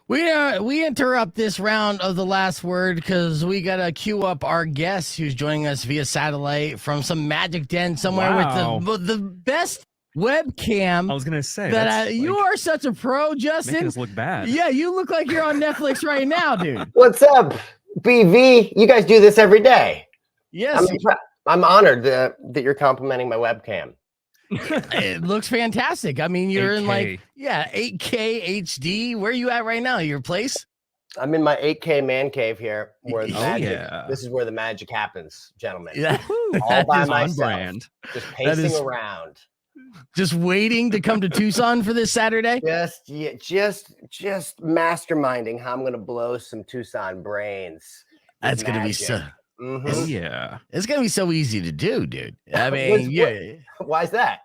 We interrupt this round of the last word because we gotta queue up our guest who's joining us via satellite from some magic den somewhere with the best webcam. I was gonna say that you are such a pro, Justin. Making us look bad. Yeah, you look like you're on Netflix right now, dude. What's up, BV? You guys do this every day. Yes, I'm honored that you're complimenting my webcam. It looks fantastic. I mean, you're 8K. in 8K HD. Where are you at right now? Your place? I'm in my 8K man cave here, where the magic. Yeah. This is where the magic happens, gentlemen. Yeah, All by is on myself, brand. just pacing around, just waiting to come to Tucson for this Saturday. just masterminding how I'm gonna blow some Tucson brains. That's gonna be so. Yeah. It's gonna be so easy to do, dude. I mean, Why is that?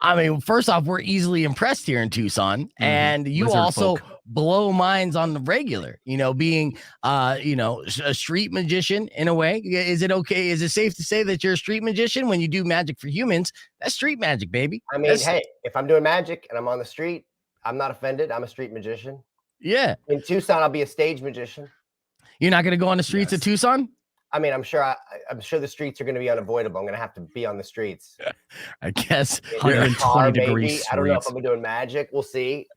I mean, first off, we're easily impressed here in Tucson, and you Lizard also folk. blow minds on the regular. You know, being a street magician in a way. Is it okay? Is it safe to say that you're a street magician when you do magic for humans? That's street magic, baby. I mean, hey, if I'm doing magic and I'm on the street, I'm not offended. I'm a street magician. Yeah. In Tucson, I'll be a stage magician. You're not gonna go on the streets of Tucson? I mean, I'm sure the streets are going to be unavoidable. I'm going to have to be on the streets. I guess. 120 degrees. I don't know if I'm doing magic. We'll see.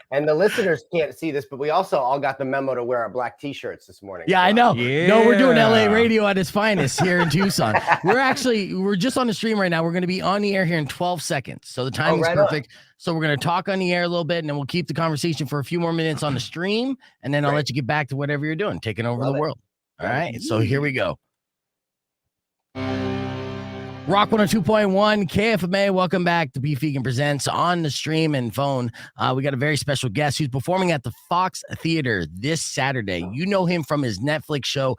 And the listeners can't see this, but we also all got the memo to wear our black T-shirts this morning. Yeah, I know. Yeah. No, we're doing LA radio at its finest here in Tucson. We're just on the stream right now. We're going to be on the air here in 12 seconds. So the timing's perfect. So we're going to talk on the air a little bit, and then we'll keep the conversation for a few more minutes on the stream, and then I'll let you get back to whatever you're doing, taking over the world. All right, so here we go. Rock 102.1 KFMA. Welcome back to Beef Vegan Presents on the stream and phone. We got a very special guest who's performing at the Fox Theater this Saturday. You know him from his Netflix show,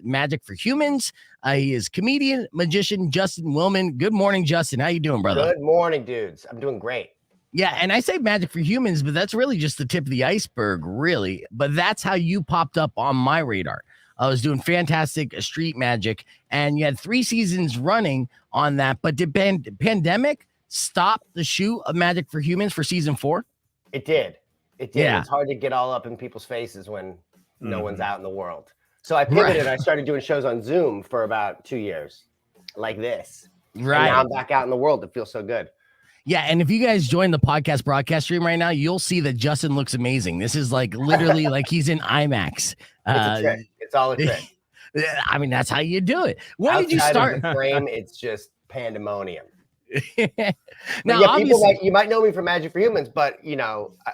Magic for Humans. He is comedian, magician, Justin Willman. Good morning, Justin. How you doing, brother? Good morning, dudes. I'm doing great. Yeah, and I say Magic for Humans, but that's really just the tip of the iceberg, really. But that's how you popped up on my radar. I was doing fantastic street magic, and you had 3 seasons running on that. But did pandemic stop the shoot of Magic for Humans for season 4? It did. Yeah. It's hard to get all up in people's faces when no one's out in the world. So I pivoted. I started doing shows on Zoom for about 2 years, like this. Right. And now I'm back out in the world. It feels so good. Yeah, and if you guys join the podcast broadcast stream right now, you'll see that Justin looks amazing. This is like literally like he's in IMAX. It's a trick. It's all a trick. I mean, that's how you do it. When Outside did you start? of the frame, it's just pandemonium. Now, yeah, obviously, you might know me from Magic for Humans, but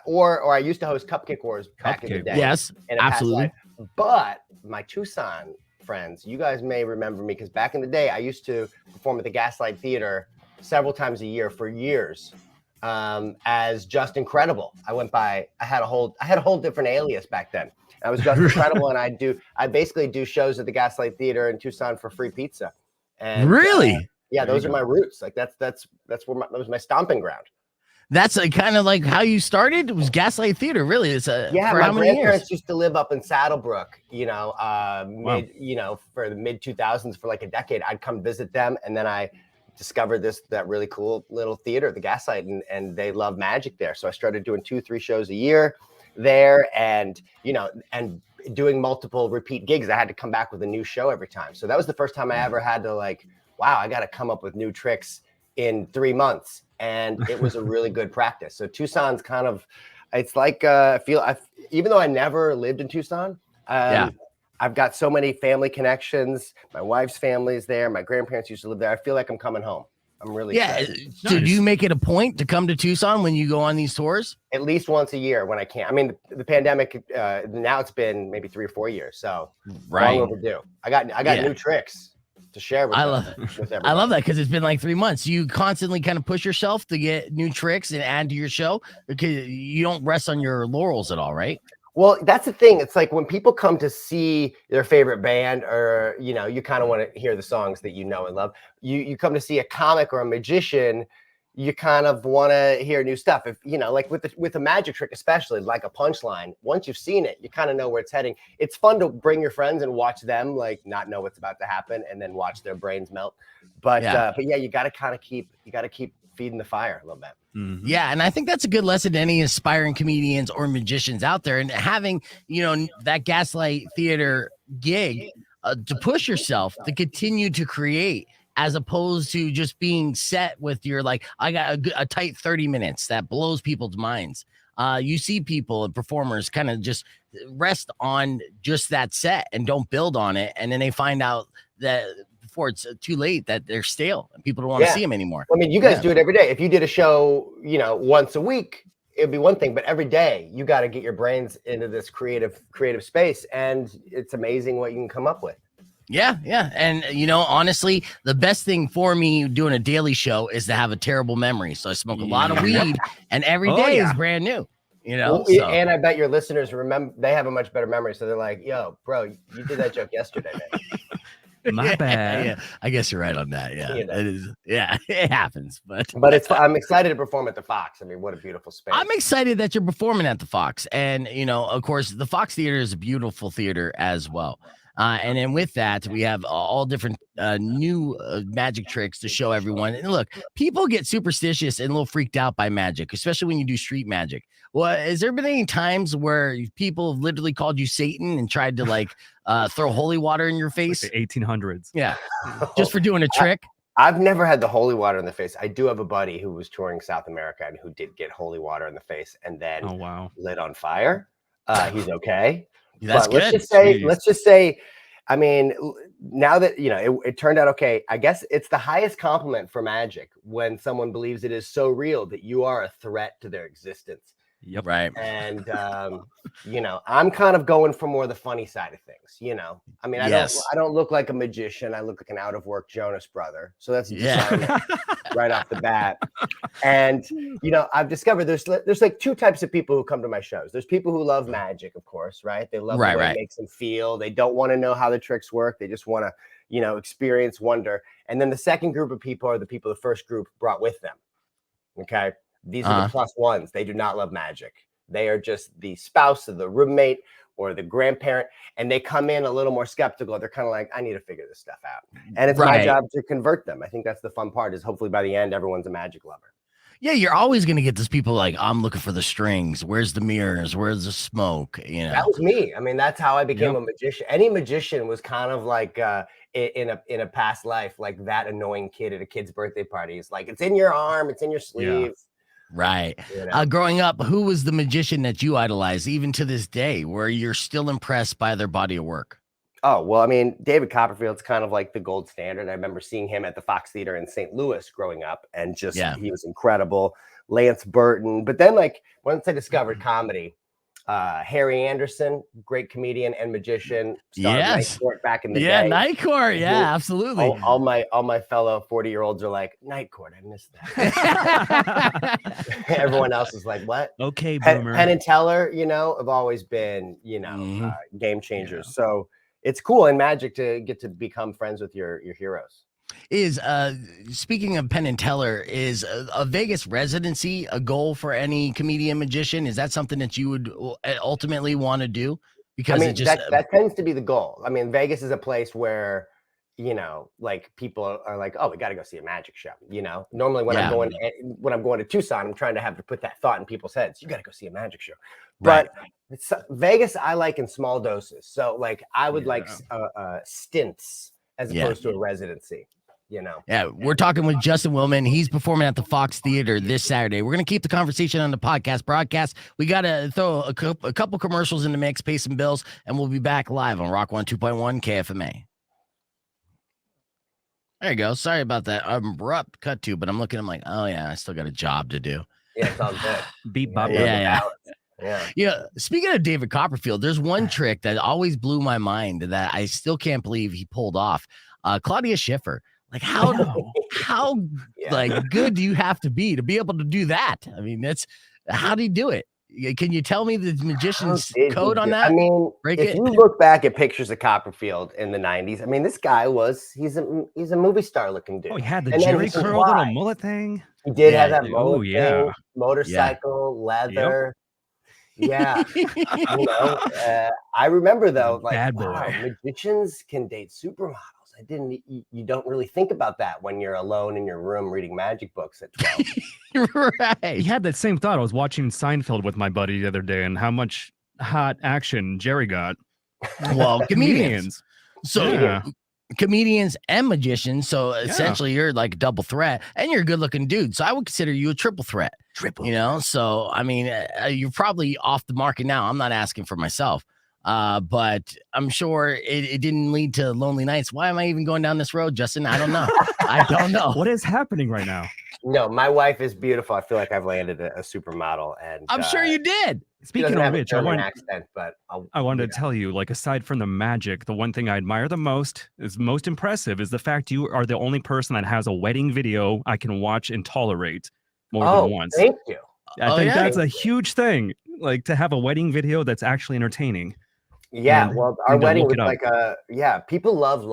or I used to host Cupcake Wars back in the day. Yes, absolutely. But my Tucson friends, you guys may remember me because back in the day, I used to perform at the Gaslight Theater several times a year for years as Just Incredible. I had a whole different alias back then. I was Just Incredible, and I basically do shows at the Gaslight Theater in Tucson for free pizza. And really? Yeah, those are my roots. Like that was my stomping ground. That's like kind of like how you started. It was Gaslight Theater, really. It's my how many grandparents years? used to live up in Saddlebrook. For the mid 2000s for like a decade. I'd come visit them, and then I discovered that really cool little theater, the Gaslight, and they love magic there. So I started doing 2-3 shows a year there, and doing multiple repeat gigs. I had to come back with a new show every time. So that was the first time I ever had to I got to come up with new tricks in 3 months, and it was a really good practice. So Tucson's kind of, it's like even though I never lived in Tucson, I've got so many family connections. My wife's family is there. My grandparents used to live there. I feel like I'm coming home. I'm really excited. So do you make it a point to come to Tucson when you go on these tours? At least once a year when I can. I mean, the pandemic, now it's been maybe 3 or 4 years. So long overdue. I got new tricks to share with everybody. I love that because it's been like 3 months. You constantly kind of push yourself to get new tricks and add to your show because you don't rest on your laurels at all, right? Well, that's the thing. It's like when people come to see their favorite band, or you kind of want to hear the songs that you know and love. You come to see a comic or a magician, you kind of want to hear new stuff. If like with a magic trick, especially like a punchline, once you've seen it, you kind of know where it's heading. It's fun to bring your friends and watch them not know what's about to happen, and then watch their brains melt. But yeah, you got to keep feeding the fire a little bit. Yeah, and I think that's a good lesson to any aspiring comedians or magicians out there, and having that Gaslight Theater gig to push yourself to continue to create, as opposed to just being set with your I got a tight 30 minutes that blows people's minds. You see people and performers kind of just rest on just that set and don't build on it, and then they find out that before it's too late that they're stale and people don't want to see them anymore. I mean, you guys do it every day. If you did a show, once a week, it'd be one thing, but every day you got to get your brains into this creative space, and it's amazing what you can come up with. Yeah. And honestly, the best thing for me doing a daily show is to have a terrible memory. So I smoke a lot of weed, and every day is brand new. And I bet your listeners remember, they have a much better memory. So they're like, yo, bro, you did that joke yesterday, man. My bad. Yeah, I guess you're right on that. Yeah, it is. Yeah, it happens. But I'm excited to perform at the Fox. I mean, what a beautiful space. I'm excited that you're performing at the Fox, and of course, the Fox Theater is a beautiful theater as well. And then with that, we have all different new magic tricks to show everyone. And look, people get superstitious and a little freaked out by magic, especially when you do street magic. Well, has there been any times where people have literally called you Satan and tried to throw holy water in your face? Like the 1800s. Yeah, just for doing a trick. I've never had the holy water in the face. I do have a buddy who was touring South America and who did get holy water in the face and then lit on fire. He's okay. That's good. Let's just say, I mean, now that it turned out okay, I guess it's the highest compliment for magic when someone believes it is so real that you are a threat to their existence. Yep. Right. And I'm kind of going for more the funny side of things. I mean, I don't look like a magician. I look like an out of work Jonas brother. So that's right off the bat. And I've discovered there's like two types of people who come to my shows. There's people who love magic, of course, right? They love the way it makes them feel. They don't want to know how the tricks work. They just want to experience wonder. And then the second group of people are the people the first group brought with them. Okay. These are the plus ones. They do not love magic. They are just the spouse or the roommate or the grandparent, and they come in a little more skeptical. They're kind of like, I need to figure this stuff out. And it's my job to convert them. I think that's the fun part, is hopefully by the end, everyone's a magic lover. Yeah, you're always going to get those people like, I'm looking for the strings. Where's the mirrors? Where's the smoke? That was me. I mean, that's how I became a magician. Any magician was kind of like in a past life, like that annoying kid at a kid's birthday party. It's like, it's in your arm, it's in your sleeve. Yeah. Right. Growing up, who was the magician that you idolized, even to this day, where you're still impressed by their body of work? Oh, well, I mean, David Copperfield's kind of like the gold standard. I remember seeing him at the Fox Theater in St. Louis growing up, and he was incredible. Lance Burton. But then, once I discovered comedy, Harry Anderson, great comedian and magician. Yes. Night Court back in the day. Yeah, Night Court. Yeah, absolutely. All my fellow 40-year-olds are like, Night Court, I missed that. Everyone else is like, what? Okay, boomer. Penn and Teller, have always been, game changers. Yeah. So it's cool in magic to get to become friends with your heroes. Is speaking of Penn and Teller, is a Vegas residency a goal for any comedian magician? Is that something that you would ultimately want to do? Because that tends to be the goal. I mean, Vegas is a place where people are like, oh, we got to go see a magic show. Normally when I'm going to Tucson, I'm trying to put that thought in people's heads. You got to go see a magic show. But Vegas, I like in small doses. So I would like stints as opposed to a residency. Yeah, we're talking with Justin Willman. He's performing at the Fox Theater this Saturday. We're going to keep the conversation on the podcast broadcast. We got to throw a couple commercials in the mix, pay some bills, and we'll be back live on Rock 102.1 KFMA. There you go. Sorry about that abrupt cut to, but I'm like, oh yeah, I still got a job to do. Yeah, it sounds good. Beat Bob. Yeah. Speaking of David Copperfield, there's one trick that always blew my mind that I still can't believe he pulled off. Claudia Schiffer. How good do you have to be able to do that? I mean, how do you do it? Can you tell me the magician's code on that? I mean, if you look back at pictures of Copperfield in the 90s, I mean, this guy he's a movie star looking dude. Oh, he had the Jerry curl little mullet thing. He did have that mullet thing, motorcycle, leather. Yeah. I remember though, bad boy. Wow, magicians can date supermodels. I didn't. You don't really think about that when you're alone in your room reading magic books at 12. Right. He had that same thought. I was watching Seinfeld with my buddy the other day, and how much hot action Jerry got. Well, comedians. So Yeah. comedians and magicians. So essentially, you're like a double threat, and you're a good-looking dude. So I would consider you a triple threat. You know. So I mean, you're probably off the market now. I'm not asking for myself. But I'm sure it didn't lead to lonely nights. Why am I even going down this road, Justin? I don't know. I don't know. What is happening right now? No, my wife is beautiful. I feel like I've landed a supermodel, and I'm sure you did. Speaking of which, I accent, but I wanted to tell you, like, aside from the magic, the one thing I admire the most is most impressive is the fact you are the only person that has a wedding video I can watch and tolerate more than once. Thank you. I think that's a huge thing, like to have a wedding video that's actually entertaining. Yeah, well, our wedding was like people love,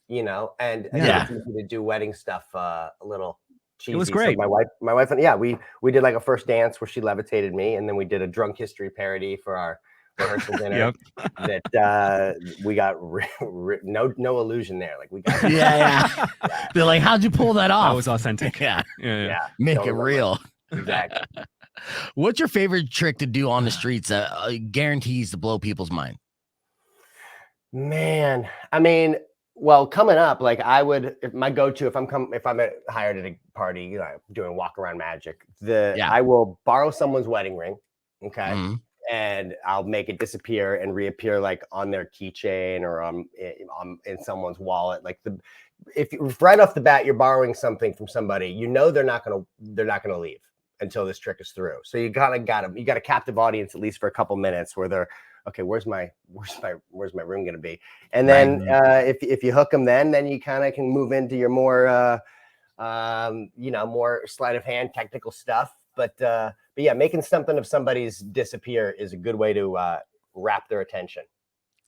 and it's easy to do wedding stuff a little cheesy. It was great. So my wife, and we did like a first dance where she levitated me, and then we did a drunk history parody for our rehearsal dinner. That we got no illusion there. Like we got They're like, how'd you pull that off? That was authentic. Yeah. Make it real. Exactly. What's your favorite trick to do on the streets that guarantees to blow people's mind? Man, I mean, well, coming up, like I would, if my go-to, if I'm hired at a party, doing walk around magic, I will borrow someone's wedding ring, okay, and I'll make it disappear and reappear like on their keychain or in someone's wallet. Like if right off the bat you're borrowing something from somebody, they're not gonna leave until this trick is through. So you got a captive audience at least for a couple minutes where they're okay. Where's my room gonna be? And then if you hook them, then you kind of can move into your more more sleight of hand technical stuff. But yeah, making something of somebody's disappear is a good way to wrap their attention.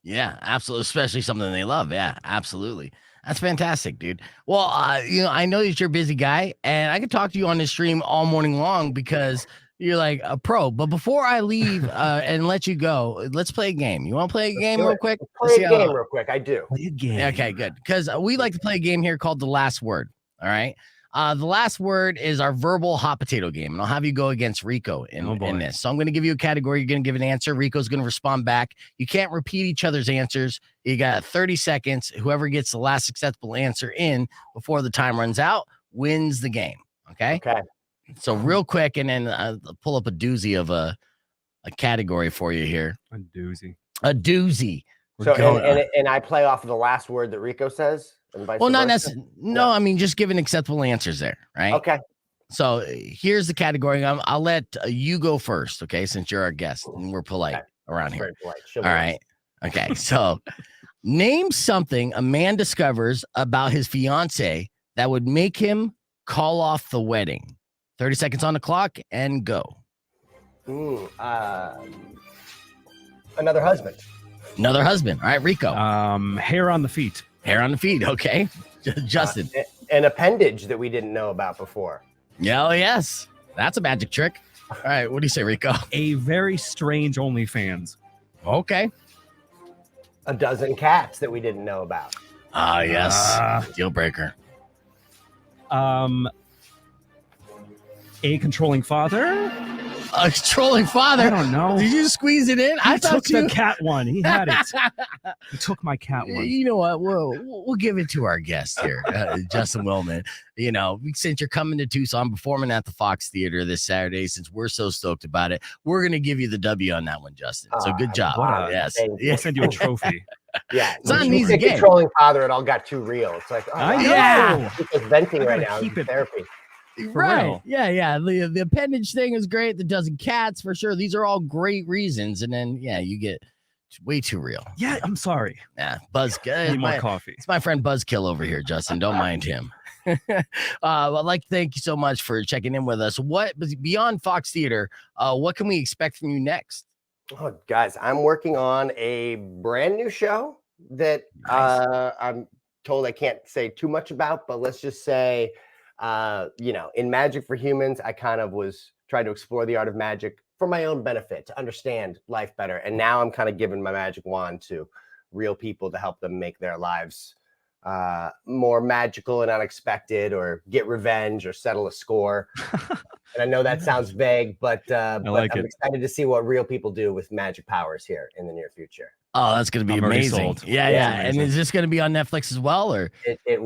Yeah, absolutely. Especially something they love. Yeah, absolutely. That's fantastic, dude. Well, I know that you're a busy guy, and I could talk to you on this stream all morning long because you're like a pro. But before I leave and let you go, let's play a game. You want to play a game real quick? Play a game real quick. I do. Play a game. Okay, good. Because we like to play a game here called The Last Word. All right. The last word is our verbal hot potato game, and I'll have you go against Rico in this. So I'm going to give you a category. You're going to give an answer. Rico's going to respond back. You can't repeat each other's answers. You got 30 seconds. Whoever gets the last acceptable answer in before the time runs out wins the game. Okay. Okay. So real quick, and then I'll pull up a doozy of a category for you here. A doozy. A doozy. So and I play off of the last word that Rico says. Well, not necessarily. No, I mean, just giving acceptable answers there, right? Okay. So here's the category. I'll let you go first, okay? Since you're our guest and we're polite around here. Very polite. All right. Okay. So name something a man discovers about his fiance that would make him call off the wedding. 30 seconds on the clock and go. Another husband. Another husband. All right, Rico. Hair on the feet. Hair on the feet. Okay. Justin. An appendage that we didn't know about before. Yeah, oh, yes. That's a magic trick. All right. What do you say, Rico? A very strange OnlyFans. Okay. A dozen cats that we didn't know about. Ah, yes. Deal breaker. A controlling father. A controlling father. I don't know. Did you squeeze it in? I took the cat one. He had it. He took my cat one. You know what? We'll give it to our guest here, Justin Willman. You know, since you're coming to Tucson, performing at the Fox Theater this Saturday, since we're so stoked about it, we're gonna give you the W on that one, Justin. So good job. Yes, we'll send you a trophy. Yeah, it's not an easy game. Controlling father, it all got too real. It's like, he's venting right now. Keep it therapy. Right. Real. Yeah. The appendage thing is great. The dozen cats for sure. These are all great reasons. And then, you get way too real. Yeah, I'm sorry. Yeah. Buzzkill. Need more coffee. It's my friend Buzzkill over here, Justin. Don't mind him. I'd like to thank you so much for checking in with us. What beyond Fox Theater, what can we expect from you next? Oh, guys, I'm working on a brand new show that I'm told I can't say too much about, but let's just say in Magic for Humans, I kind of was trying to explore the art of magic for my own benefit, to understand life better. And now I'm kind of giving my magic wand to real people to help them make their lives more magical and unexpected, or get revenge or settle a score. And I know that sounds vague, but like I'm it. excited to see what real people do with magic powers here in the near future. Oh, that's going to be I'm already amazing. sold. Yeah, That's yeah. And amazing. is this going to be on Netflix as well, or? It